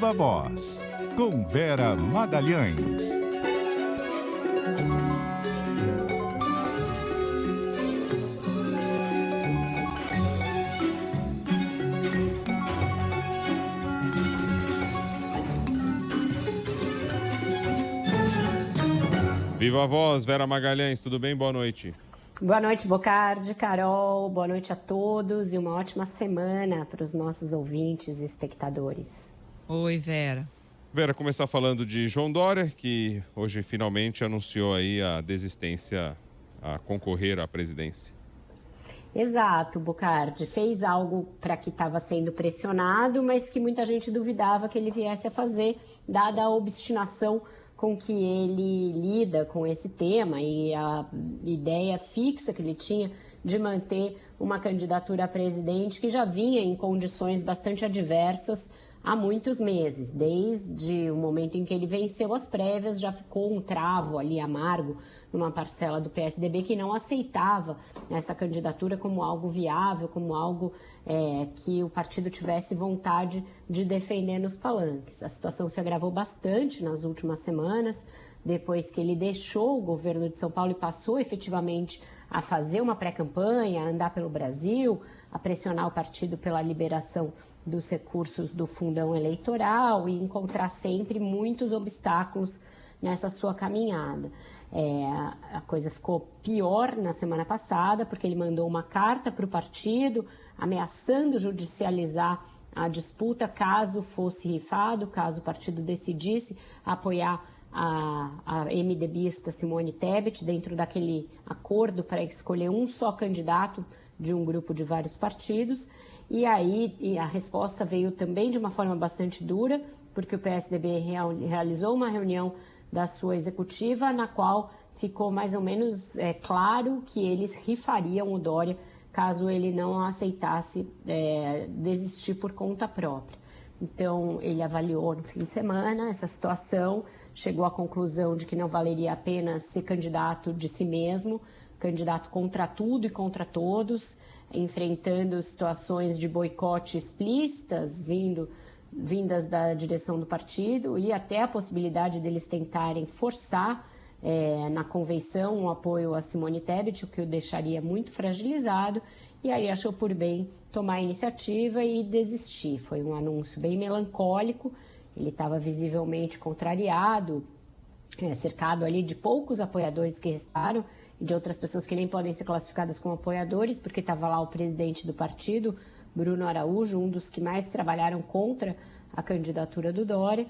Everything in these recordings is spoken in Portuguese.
Viva Voz, com Vera Magalhães. Viva Voz, Vera Magalhães, tudo bem? Boa noite. Boa noite, Bocardi, Carol, boa noite a todos e uma ótima semana para os nossos ouvintes e espectadores. Oi, Vera. Vera, começar falando de João Dória, que hoje finalmente anunciou aí a desistência a concorrer à presidência. Exato, Bocardi. Fez algo para que estava sendo pressionado, mas que muita gente duvidava que ele viesse a fazer, dada a obstinação com que ele lida com esse tema e a ideia fixa que ele tinha de manter uma candidatura a presidente que já vinha em condições bastante adversas há muitos meses. Desde o momento em que ele venceu as prévias, já ficou um travo ali amargo numa parcela do PSDB que não aceitava essa candidatura como algo viável, como algo que o partido tivesse vontade de defender nos palanques. A situação se agravou bastante nas últimas semanas, depois que ele deixou o governo de São Paulo e passou efetivamente a fazer uma pré-campanha, a andar pelo Brasil, a pressionar o partido pela liberação dos recursos do fundão eleitoral e encontrar sempre muitos obstáculos nessa sua caminhada. A coisa ficou pior na semana passada, porque ele mandou uma carta para o partido ameaçando judicializar a disputa caso fosse rifado, caso o partido decidisse apoiar a MDBista Simone Tebet dentro daquele acordo para escolher um só candidato de um grupo de vários partidos. E aí a resposta veio também de uma forma bastante dura, porque o PSDB realizou uma reunião da sua executiva na qual ficou mais ou menos claro que eles rifariam o Dória caso ele não aceitasse desistir por conta própria. Então, ele avaliou no fim de semana essa situação, chegou à conclusão de que não valeria a pena ser candidato de si mesmo, candidato contra tudo e contra todos, enfrentando situações de boicote explícitas vindas da direção do partido e até a possibilidade deles tentarem forçar na convenção um apoio a Simone Tebet, o que o deixaria muito fragilizado, e aí achou por bem tomar a iniciativa e desistir. Foi um anúncio bem melancólico, ele estava visivelmente contrariado, cercado ali de poucos apoiadores que restaram e de outras pessoas que nem podem ser classificadas como apoiadores, porque estava lá o presidente do partido, Bruno Araújo, um dos que mais trabalharam contra a candidatura do Dória.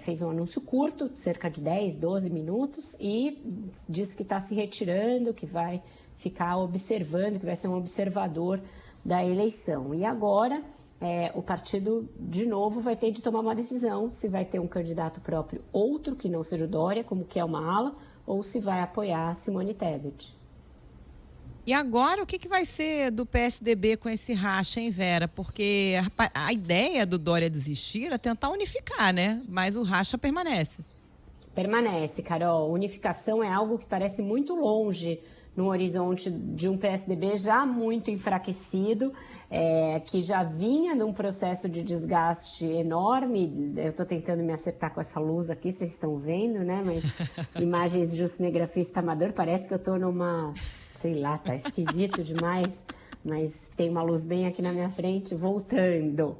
Fez um anúncio curto, cerca de 10, 12 minutos, e disse que está se retirando, que vai ficar observando, que vai ser um observador da eleição. E agora o partido, de novo, vai ter de tomar uma decisão se vai ter um candidato próprio, outro que não seja o Dória, como que é uma ala, ou se vai apoiar a Simone Tebet. E agora, o que vai ser do PSDB com esse racha, hein, Vera? Porque a ideia do Dória desistir é tentar unificar, né? Mas o racha permanece. Permanece, Carol. Unificação é algo que parece muito longe no horizonte de um PSDB já muito enfraquecido, que já vinha num processo de desgaste enorme. Eu estou tentando me acertar com essa luz aqui, vocês estão vendo, né? Mas imagens de um cinegrafista amador, parece que eu estou numa... Sei lá, tá esquisito demais, mas tem uma luz bem aqui na minha frente, voltando.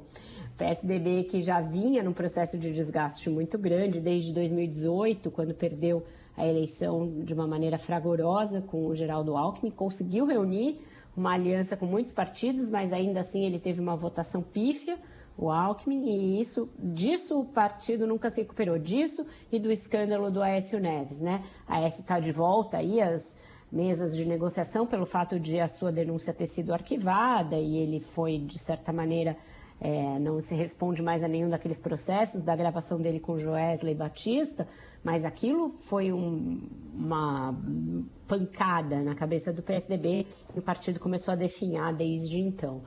PSDB que já vinha num processo de desgaste muito grande desde 2018, quando perdeu a eleição de uma maneira fragorosa com o Geraldo Alckmin, conseguiu reunir uma aliança com muitos partidos, mas ainda assim ele teve uma votação pífia, o Alckmin, e disso o partido nunca se recuperou, disso e do escândalo do Aécio Neves, né? Aécio está de volta aí às mesas de negociação pelo fato de a sua denúncia ter sido arquivada e ele foi, de certa maneira, não se responde mais a nenhum daqueles processos da gravação dele com Joesley Batista, mas aquilo foi uma pancada na cabeça do PSDB e o partido começou a definhar desde então.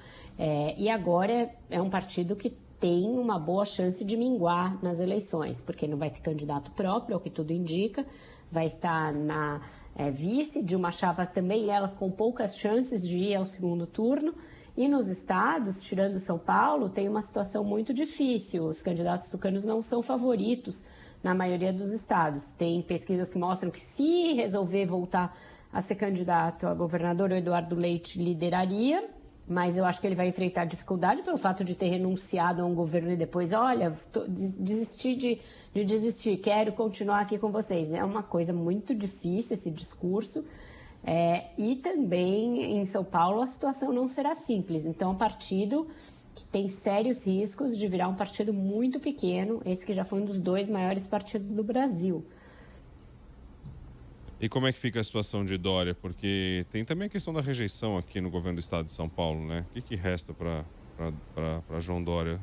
E agora é um partido que tem uma boa chance de minguar nas eleições, porque não vai ter candidato próprio, ao que tudo indica, vai estar na vice de uma chapa também, ela com poucas chances de ir ao segundo turno, E nos estados, tirando São Paulo, tem uma situação muito difícil. Os candidatos tucanos não são favoritos na maioria dos estados. Tem pesquisas que mostram que se resolver voltar a ser candidato a governador, o Eduardo Leite lideraria, mas eu acho que ele vai enfrentar dificuldade pelo fato de ter renunciado a um governo e depois, olha, desisti de desistir, quero continuar aqui com vocês. É uma coisa muito difícil esse discurso. E também em São Paulo a situação não será simples. Então, é um partido que tem sérios riscos de virar um partido muito pequeno, esse que já foi um dos 2 maiores partidos do Brasil. E como é que fica a situação de Dória? Porque tem também a questão da rejeição aqui no governo do estado de São Paulo, né? O que resta para João Dória?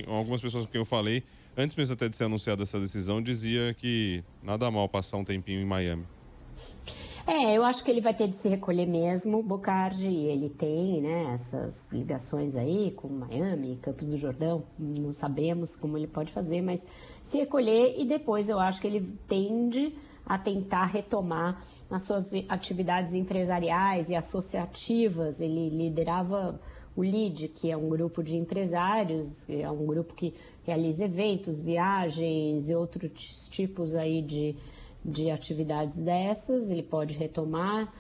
Algumas pessoas com quem eu falei, antes mesmo até de ser anunciada essa decisão, dizia que nada mal passar um tempinho em Miami. Eu acho que ele vai ter de se recolher mesmo, Bocardi. Ele tem, né, essas ligações aí com Miami, Campos do Jordão, não sabemos como ele pode fazer, mas se recolher e depois eu acho que ele tende a tentar retomar as suas atividades empresariais e associativas. Ele liderava o LID, que é um grupo de empresários, é um grupo que realiza eventos, viagens e outros tipos aí de atividades dessas. Ele pode retomar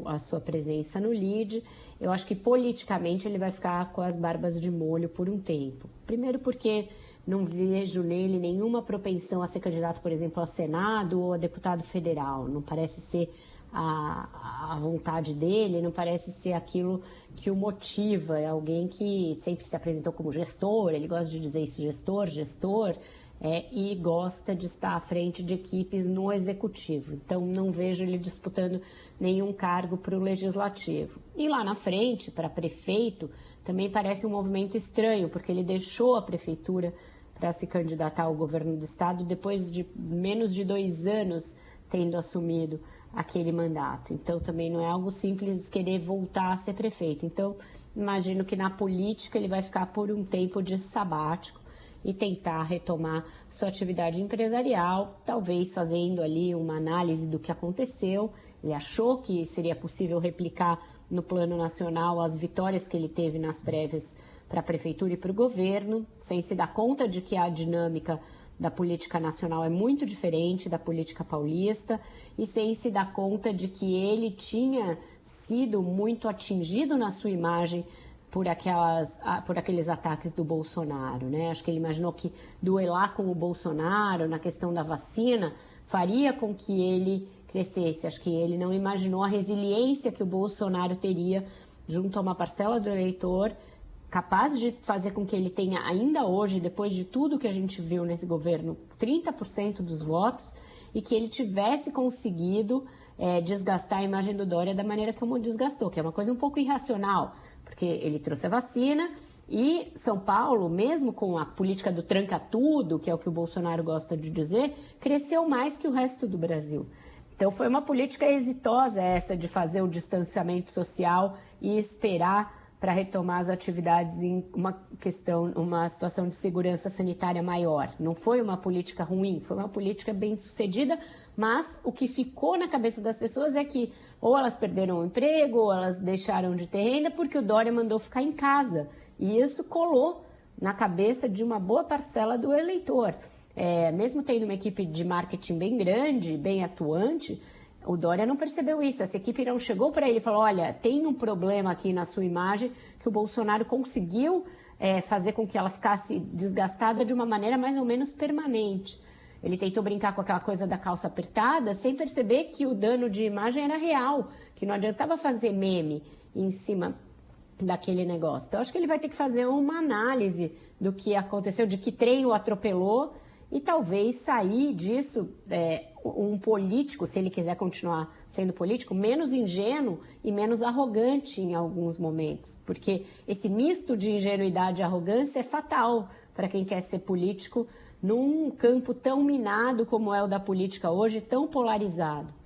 a sua presença no LID. Eu acho que politicamente ele vai ficar com as barbas de molho por um tempo. Primeiro porque não vejo nele nenhuma propensão a ser candidato, por exemplo, ao Senado ou a deputado federal. Não parece ser a vontade dele, não parece ser aquilo que o motiva. É alguém que sempre se apresentou como gestor, ele gosta de dizer isso, gestor, e gosta de estar à frente de equipes no executivo. Então, não vejo ele disputando nenhum cargo para o legislativo. E lá na frente, para prefeito, também parece um movimento estranho, porque ele deixou a prefeitura para se candidatar ao governo do estado depois de menos de 2 anos tendo assumido aquele mandato. Então, também não é algo simples querer voltar a ser prefeito. Então, imagino que na política ele vai ficar por um tempo de sabático e tentar retomar sua atividade empresarial, talvez fazendo ali uma análise do que aconteceu. Ele achou que seria possível replicar no plano nacional as vitórias que ele teve nas prévias para a prefeitura e para o governo, sem se dar conta de que a dinâmica da política nacional é muito diferente da política paulista e sem se dar conta de que ele tinha sido muito atingido na sua imagem por aqueles ataques do Bolsonaro, né? Acho que ele imaginou que duelar com o Bolsonaro na questão da vacina faria com que ele crescesse. Acho que ele não imaginou a resiliência que o Bolsonaro teria junto a uma parcela do eleitor, capaz de fazer com que ele tenha ainda hoje, depois de tudo que a gente viu nesse governo, 30% dos votos, e que ele tivesse conseguido desgastar a imagem do Dória da maneira como desgastou, que é uma coisa um pouco irracional, porque ele trouxe a vacina e São Paulo, mesmo com a política do tranca-tudo, que é o que o Bolsonaro gosta de dizer, cresceu mais que o resto do Brasil. Então foi uma política exitosa essa de fazer o distanciamento social e esperar para retomar as atividades em uma situação de segurança sanitária maior. Não foi uma política ruim, foi uma política bem sucedida, mas o que ficou na cabeça das pessoas é que ou elas perderam o emprego, ou elas deixaram de ter renda porque o Dória mandou ficar em casa. E isso colou na cabeça de uma boa parcela do eleitor. Mesmo tendo uma equipe de marketing bem grande, bem atuante, o Dória não percebeu isso. Essa equipe não chegou para ele e falou, olha, tem um problema aqui na sua imagem que o Bolsonaro conseguiu fazer com que ela ficasse desgastada de uma maneira mais ou menos permanente. Ele tentou brincar com aquela coisa da calça apertada sem perceber que o dano de imagem era real, que não adiantava fazer meme em cima daquele negócio. Então, acho que ele vai ter que fazer uma análise do que aconteceu, de que trem o atropelou, e talvez sair disso um político, se ele quiser continuar sendo político, menos ingênuo e menos arrogante em alguns momentos. Porque esse misto de ingenuidade e arrogância é fatal para quem quer ser político num campo tão minado como é o da política hoje, tão polarizado.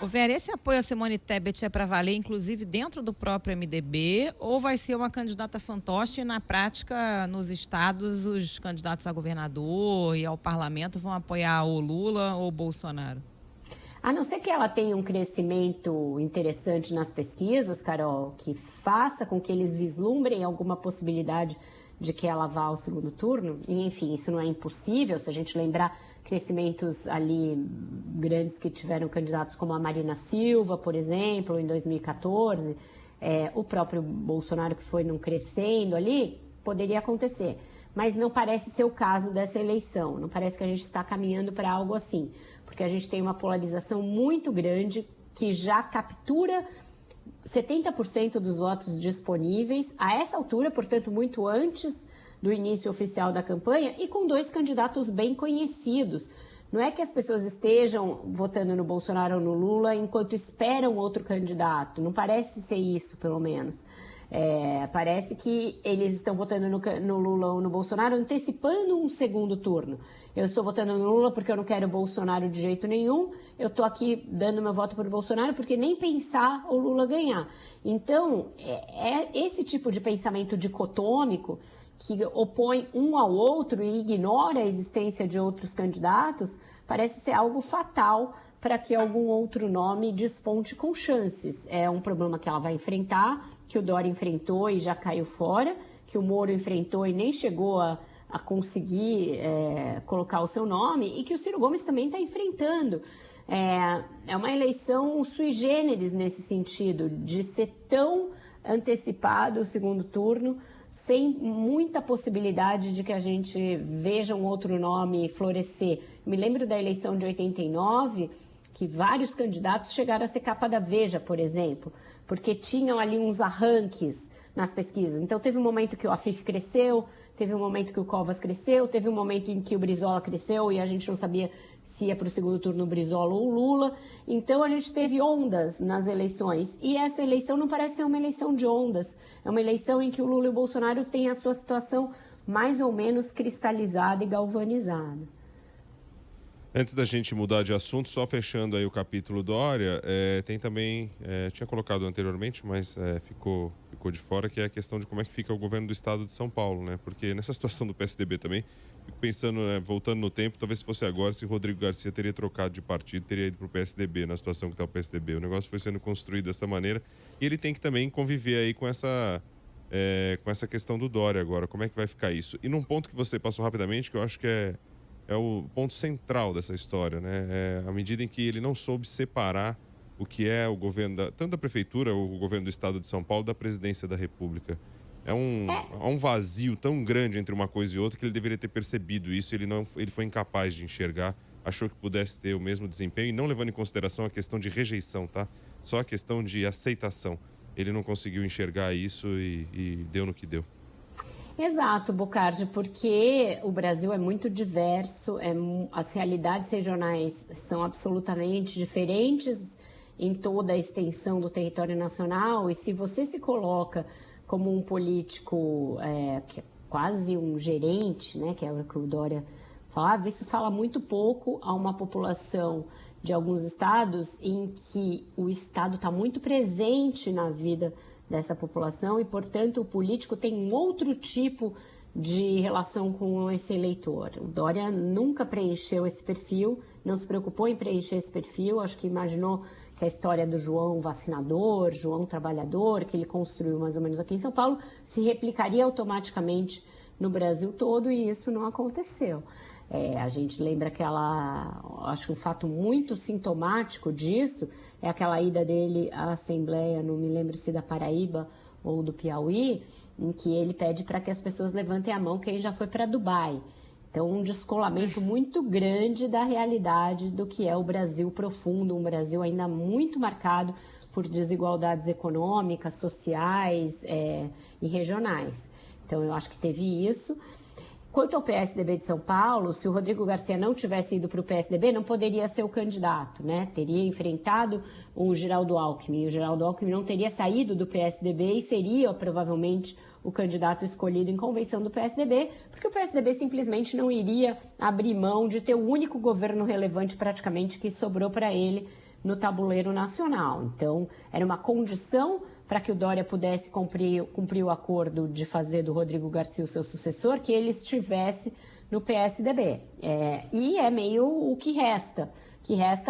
Ô Vera, esse apoio a Simone Tebet é para valer, inclusive, dentro do próprio MDB, ou vai ser uma candidata fantoche e, na prática, nos estados, os candidatos a governador e ao parlamento vão apoiar o Lula ou o Bolsonaro? A não ser que ela tenha um crescimento interessante nas pesquisas, Carol, que faça com que eles vislumbrem alguma possibilidade de que ela vá ao segundo turno. E, enfim, isso não é impossível, se a gente lembrar crescimentos ali grandes que tiveram candidatos como a Marina Silva, por exemplo, em 2014, o próprio Bolsonaro que foi não crescendo ali, poderia acontecer. Mas não parece ser o caso dessa eleição, não parece que a gente está caminhando para algo assim, porque a gente tem uma polarização muito grande que já captura 70% dos votos disponíveis a essa altura, portanto, muito antes do início oficial da campanha e com 2 candidatos bem conhecidos. Não é que as pessoas estejam votando no Bolsonaro ou no Lula enquanto esperam outro candidato, não parece ser isso, pelo menos. Parece que eles estão votando no Lula ou no Bolsonaro antecipando um segundo turno. Eu estou votando no Lula porque eu não quero o Bolsonaro de jeito nenhum. Eu estou aqui dando meu voto para o Bolsonaro porque nem pensar o Lula ganhar. Então, esse tipo de pensamento dicotômico que opõe um ao outro e ignora a existência de outros candidatos, parece ser algo fatal para que algum outro nome desponte com chances. É um problema que ela vai enfrentar, que o Dória enfrentou e já caiu fora, que o Moro enfrentou e nem chegou a conseguir colocar o seu nome, e que o Ciro Gomes também está enfrentando. É uma eleição sui generis nesse sentido, de ser tão antecipado o segundo turno, sem muita possibilidade de que a gente veja um outro nome florescer. Me lembro da eleição de 89, que vários candidatos chegaram a ser capa da Veja, por exemplo, porque tinham ali uns arranques nas pesquisas. Então, teve um momento que o Afif cresceu, teve um momento que o Covas cresceu, teve um momento em que o Brizola cresceu e a gente não sabia se ia para o segundo turno o Brizola ou o Lula. Então, a gente teve ondas nas eleições. E essa eleição não parece ser uma eleição de ondas. É uma eleição em que o Lula e o Bolsonaro têm a sua situação mais ou menos cristalizada e galvanizada. Antes da gente mudar de assunto, só fechando aí o capítulo Dória, tem também, tinha colocado anteriormente, mas ficou de fora, que é a questão de como é que fica o governo do estado de São Paulo, né? Porque nessa situação do PSDB também, fico pensando, voltando no tempo, talvez se fosse agora, se Rodrigo Garcia teria trocado de partido, teria ido para o PSDB, na situação que está o PSDB. O negócio foi sendo construído dessa maneira e ele tem que também conviver aí com essa questão do Dória agora, como é que vai ficar isso? E num ponto que você passou rapidamente, que eu acho que é o ponto central dessa história, né? À medida em que ele não soube separar o que é o governo, tanto da prefeitura, o governo do estado de São Paulo, da presidência da República. Há um vazio tão grande entre uma coisa e outra que ele deveria ter percebido isso. Ele foi incapaz de enxergar, achou que pudesse ter o mesmo desempenho e não levando em consideração a questão de rejeição, tá? Só a questão de aceitação. Ele não conseguiu enxergar isso e deu no que deu. Exato, Bocardi, porque o Brasil é muito diverso, as realidades regionais são absolutamente diferentes em toda a extensão do território nacional, e se você se coloca como um político, que é quase um gerente, né, que é o que o Dória falava, isso fala muito pouco a uma população de alguns estados em que o Estado está muito presente na vida dessa população e, portanto, o político tem um outro tipo de relação com esse eleitor. O Dória nunca preencheu esse perfil, não se preocupou em preencher esse perfil, acho que imaginou que a história do João vacinador, João trabalhador, que ele construiu mais ou menos aqui em São Paulo, se replicaria automaticamente no Brasil todo, e isso não aconteceu. A gente lembra acho que um fato muito sintomático disso é aquela ida dele à Assembleia, não me lembro se da Paraíba ou do Piauí, em que ele pede para que as pessoas levantem a mão quem já foi para Dubai. Então, um descolamento muito grande da realidade do que é o Brasil profundo, um Brasil ainda muito marcado por desigualdades econômicas, sociais e regionais. Então, eu acho que teve isso. Quanto ao PSDB de São Paulo, se o Rodrigo Garcia não tivesse ido para o PSDB, não poderia ser o candidato, né? Teria enfrentado o Geraldo Alckmin. O Geraldo Alckmin não teria saído do PSDB e seria provavelmente o candidato escolhido em convenção do PSDB, porque o PSDB simplesmente não iria abrir mão de ter o único governo relevante praticamente que sobrou para ele no tabuleiro nacional. Então, era uma condição para que o Dória pudesse cumprir o acordo de fazer do Rodrigo Garcia o seu sucessor, que ele estivesse no PSDB. E é meio o que resta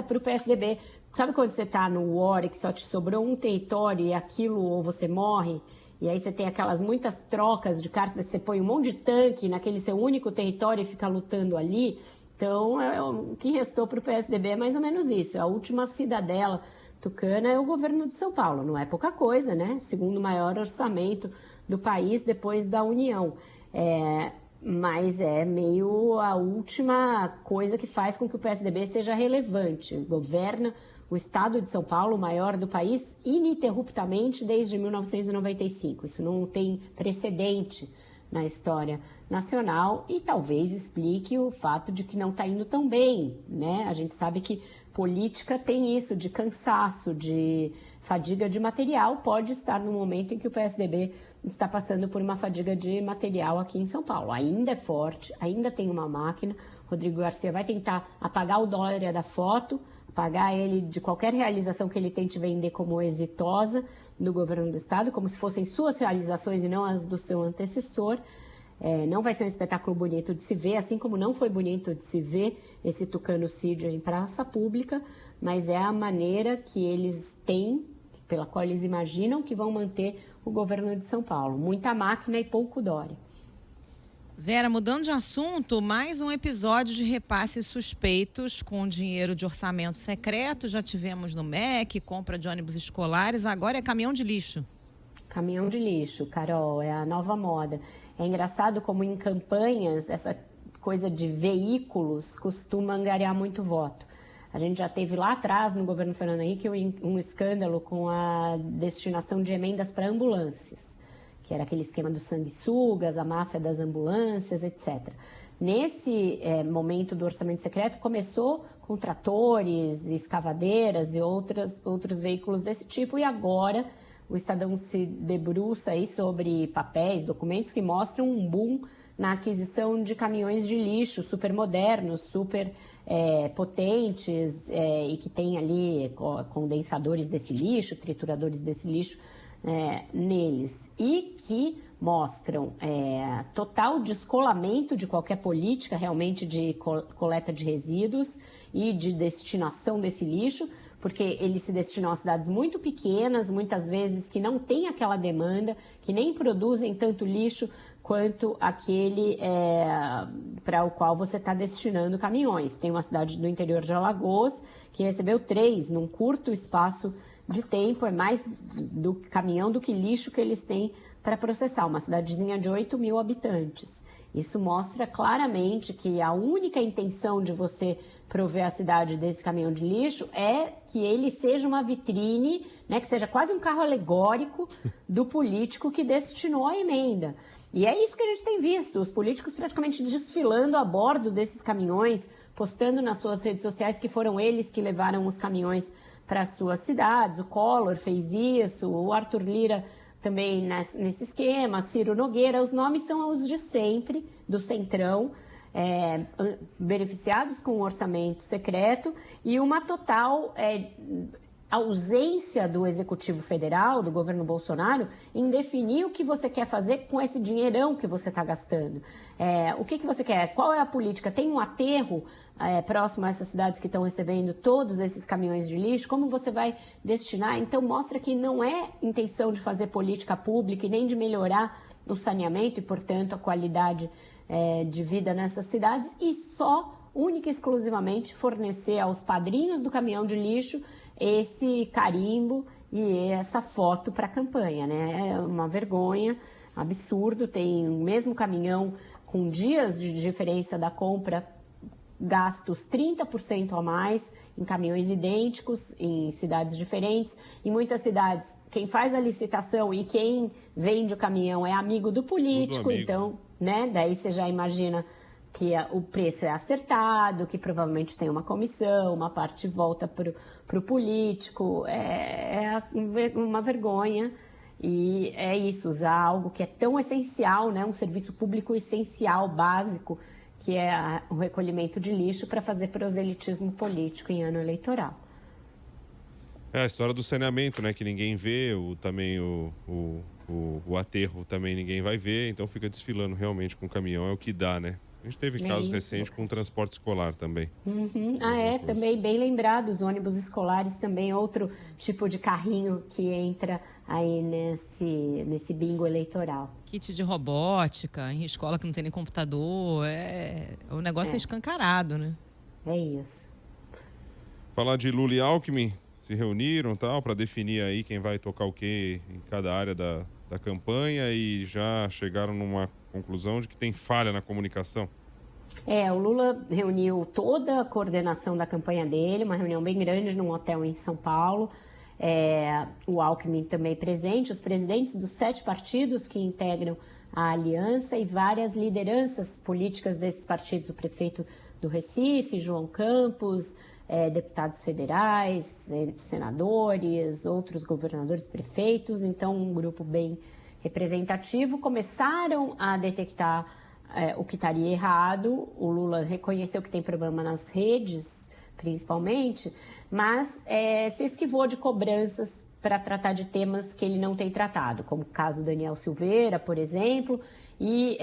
para o PSDB. Sabe quando você está no war e que só te sobrou um território e aquilo ou você morre? E aí você tem aquelas muitas trocas de cartas, você põe um monte de tanque naquele seu único território e fica lutando ali. Então, o que restou para o PSDB é mais ou menos isso. A última cidadela tucana é o governo de São Paulo. Não é pouca coisa, né? Segundo maior orçamento do país depois da União. Mas é meio a última coisa que faz com que o PSDB seja relevante. Governa o estado de São Paulo, o maior do país, ininterruptamente desde 1995. Isso não tem precedente na história nacional e talvez explique o fato de que não está indo tão bem, né? A gente sabe que política tem isso de cansaço, de fadiga de material, pode estar no momento em que o PSDB está passando por uma fadiga de material aqui em São Paulo. Ainda é forte, ainda tem uma máquina. Rodrigo Garcia vai tentar apagar o Dória da foto, apagar ele de qualquer realização que ele tente vender como exitosa no governo do estado, como se fossem suas realizações e não as do seu antecessor. Não vai ser um espetáculo bonito de se ver, assim como não foi bonito de se ver esse tucanicídio em praça pública, mas é a maneira que eles têm, pela qual eles imaginam que vão manter o governo de São Paulo. Muita máquina e pouco Dória. Vera, mudando de assunto, mais um episódio de repasses suspeitos com dinheiro de orçamento secreto. Já tivemos no MEC, compra de ônibus escolares, agora é caminhão de lixo. Caminhão de lixo, Carol, é a nova moda. É engraçado como em campanhas essa coisa de veículos costuma angariar muito voto. A gente já teve lá atrás, no governo Fernando Henrique, um escândalo com a destinação de emendas para ambulâncias, que era aquele esquema dos sanguessugas, a máfia das ambulâncias, etc. Nesse momento do orçamento secreto, começou com tratores, escavadeiras e outros veículos desse tipo, e agora o Estadão se debruça aí sobre papéis, documentos que mostram um boom na aquisição de caminhões de lixo super modernos, super potentes e que tem ali condensadores desse lixo, trituradores desse lixo neles, e que mostram total descolamento de qualquer política realmente de coleta de resíduos e de destinação desse lixo, porque eles se destinam a cidades muito pequenas, muitas vezes que não têm aquela demanda, que nem produzem tanto lixo quanto aquele para o qual você está destinando caminhões. Tem uma cidade do interior de Alagoas que recebeu 3 num curto espaço de tempo, é mais do caminhão do que lixo que eles têm para processar, uma cidadezinha de 8 mil habitantes. Isso mostra claramente que a única intenção de você prover a cidade desse caminhão de lixo é que ele seja uma vitrine, né, que seja quase um carro alegórico do político que destinou a emenda. E é isso que a gente tem visto, os políticos praticamente desfilando a bordo desses caminhões, postando nas suas redes sociais que foram eles que levaram os caminhões para as suas cidades. O Collor fez isso, o Arthur Lira também nesse esquema, Ciro Nogueira, os nomes são os de sempre, do Centrão, beneficiados com o orçamento secreto e uma total ausência do Executivo Federal, do governo Bolsonaro, em definir o que você quer fazer com esse dinheirão que você está gastando. O que você quer? Qual é a política? Tem um aterro próximo a essas cidades que estão recebendo todos esses caminhões de lixo? Como você vai destinar? Então, mostra que não é intenção de fazer política pública e nem de melhorar o saneamento e, portanto, a qualidade de vida nessas cidades, e só, única e exclusivamente, fornecer aos padrinhos do caminhão de lixo esse carimbo e essa foto para a campanha, né? É uma vergonha, absurdo. Tem o mesmo caminhão com dias de diferença da compra, gastos 30% a mais em caminhões idênticos, em cidades diferentes. Em muitas cidades, quem faz a licitação e quem vende o caminhão é amigo do político, então, né? Daí você já imagina que o preço é acertado, que provavelmente tem uma comissão, uma parte volta para o político. É uma vergonha, e é isso, usar algo que é tão essencial, né, um serviço público essencial, básico, que é o recolhimento de lixo, para fazer proselitismo político em ano eleitoral. É a história do saneamento, né? Que ninguém vê, também o aterro também ninguém vai ver, então fica desfilando realmente com o caminhão, é o que dá, né? A gente teve casos recentes com o transporte escolar também. Também bem lembrado, os ônibus escolares também, outro tipo de carrinho que entra aí nesse bingo eleitoral. Kit de robótica, em escola que não tem nem computador, o negócio é escancarado, né? É isso. Falar de Lula e Alckmin, se reuniram para definir aí quem vai tocar o quê em cada área da campanha e já chegaram numa conclusão de que tem falha na comunicação. O Lula reuniu toda a coordenação da campanha dele, uma reunião bem grande num hotel em São Paulo. O Alckmin também presente, os presidentes dos 7 partidos que integram a aliança e várias lideranças políticas desses partidos, o prefeito do Recife, João Campos, deputados federais, senadores, outros governadores, prefeitos, então um grupo bem representativo. Começaram a detectar o que estaria errado. O Lula reconheceu que tem problema nas redes, principalmente, mas se esquivou de cobranças para tratar de temas que ele não tem tratado, como o caso Daniel Silveira, por exemplo, e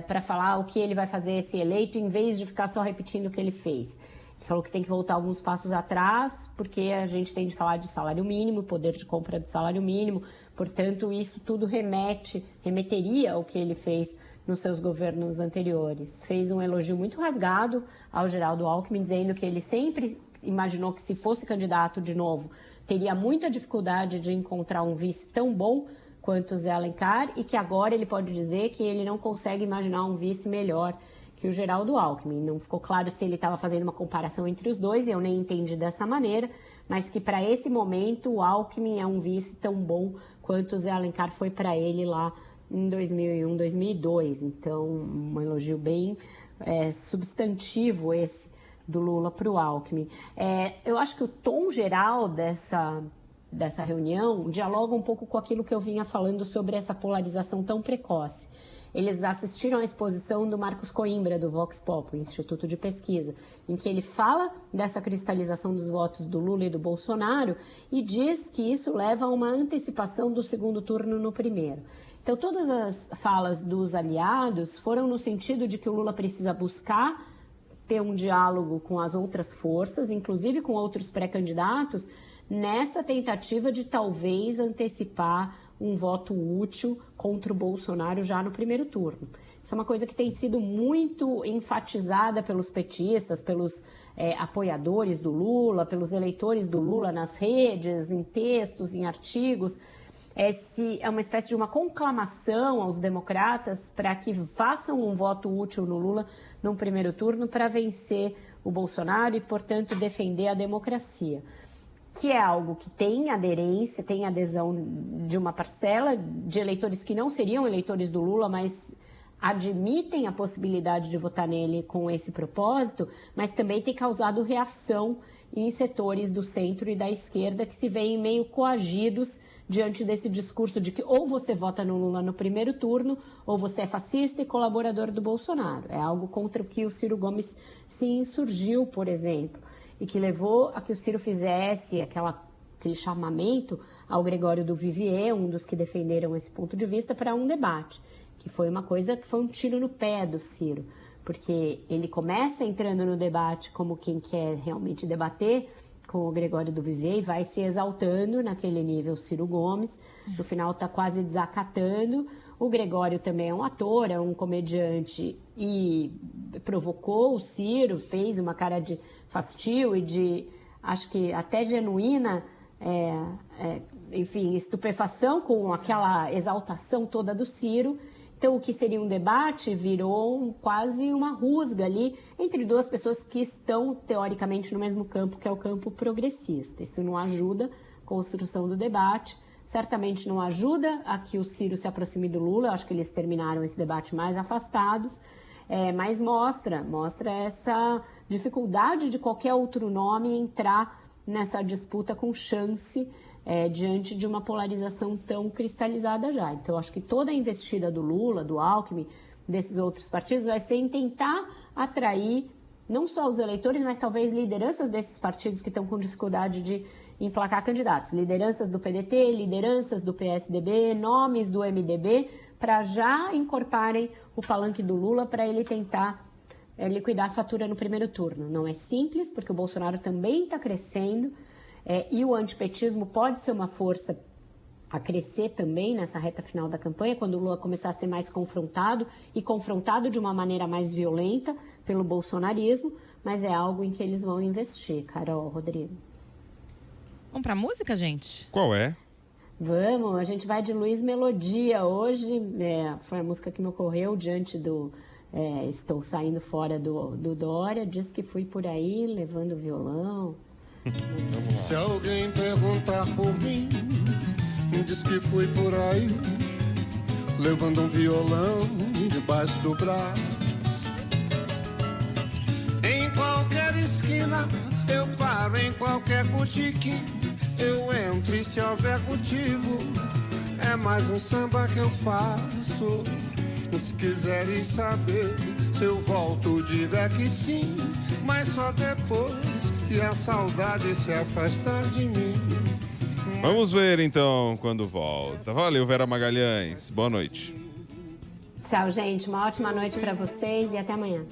para falar o que ele vai fazer se eleito, em vez de ficar só repetindo o que ele fez. Ele falou que tem que voltar alguns passos atrás, porque a gente tem de falar de salário mínimo, poder de compra do salário mínimo, portanto, isso tudo remeteria ao que ele fez nos seus governos anteriores. Fez um elogio muito rasgado ao Geraldo Alckmin, dizendo que ele sempre imaginou que, se fosse candidato de novo, teria muita dificuldade de encontrar um vice tão bom quanto o Zé Alencar, e que agora ele pode dizer que ele não consegue imaginar um vice melhor que o Geraldo Alckmin. Não ficou claro se ele estava fazendo uma comparação entre os dois, eu nem entendi dessa maneira, mas que para esse momento o Alckmin é um vice tão bom quanto o Zé Alencar foi para ele lá em 2001, 2002. Então, um elogio bem substantivo esse do Lula para o Alckmin. Eu acho que o tom geral dessa reunião dialoga um pouco com aquilo que eu vinha falando sobre essa polarização tão precoce. Eles assistiram à exposição do Marcos Coimbra, do Vox Populi, Instituto de Pesquisa, em que ele fala dessa cristalização dos votos do Lula e do Bolsonaro e diz que isso leva a uma antecipação do segundo turno no primeiro. Então, todas as falas dos aliados foram no sentido de que o Lula precisa buscar ter um diálogo com as outras forças, inclusive com outros pré-candidatos, nessa tentativa de talvez antecipar um voto útil contra o Bolsonaro já no primeiro turno. Isso é uma coisa que tem sido muito enfatizada pelos petistas, pelos apoiadores do Lula, pelos eleitores do Lula nas redes, em textos, em artigos. É uma espécie de uma conclamação aos democratas para que façam um voto útil no Lula no primeiro turno para vencer o Bolsonaro e, portanto, defender a democracia, que é algo que tem aderência, tem adesão de uma parcela de eleitores que não seriam eleitores do Lula, mas admitem a possibilidade de votar nele com esse propósito, mas também tem causado reação em setores do centro e da esquerda que se veem meio coagidos diante desse discurso de que ou você vota no Lula no primeiro turno ou você é fascista e colaborador do Bolsonaro. É algo contra o que o Ciro se insurgiu, por exemplo, e que levou a que o Ciro fizesse aquele chamamento ao Gregório do Vivier, um dos que defenderam esse ponto de vista, para um debate, que foi uma coisa que foi um tiro no pé do Ciro, porque ele começa entrando no debate como quem quer realmente debater com o Gregório do Vivier e vai se exaltando naquele nível Ciro Gomes, no final está quase desacatando. O Gregório também é um ator, é um comediante e provocou o Ciro, fez uma cara de fastio e de, acho que até genuína, estupefação com aquela exaltação toda do Ciro. Então, o que seria um debate virou quase uma rusga ali entre duas pessoas que estão, teoricamente, no mesmo campo, que é o campo progressista. Isso não ajuda a construção do debate, certamente não ajuda a que o Ciro se aproxime do Lula. Eu acho que eles terminaram esse debate mais afastados, mas mostra essa dificuldade de qualquer outro nome entrar nessa disputa com chance diante de uma polarização tão cristalizada já. Então, eu acho que toda a investida do Lula, do Alckmin, desses outros partidos, vai ser em tentar atrair não só os eleitores, mas talvez lideranças desses partidos que estão com dificuldade de emplacar candidatos, lideranças do PDT, lideranças do PSDB, nomes do MDB, para já encorparem o palanque do Lula para ele tentar liquidar a fatura no primeiro turno. Não é simples, porque o Bolsonaro também está crescendo e o antipetismo pode ser uma força a crescer também nessa reta final da campanha, quando o Lula começar a ser mais confrontado e confrontado de uma maneira mais violenta pelo bolsonarismo, mas é algo em que eles vão investir, Carol, Rodrigo. Vamos pra música, gente? Qual é? Vamos, a gente vai de Luiz Melodia hoje, foi a música que me ocorreu diante do Estou Saindo Fora do Dória, diz que fui por aí levando violão. Se alguém perguntar por mim, diz que fui por aí, levando um violão debaixo do braço. Em qualquer esquina eu paro, em qualquer boutique eu entro, e se houver motivo é mais um samba que eu faço. Se quiseres saber se eu volto, diga que sim, mas só depois que a saudade se afastar de mim. Vamos ver então quando volta. Valeu, Vera Magalhães. Boa noite. Tchau, gente. Uma ótima noite para vocês e até amanhã.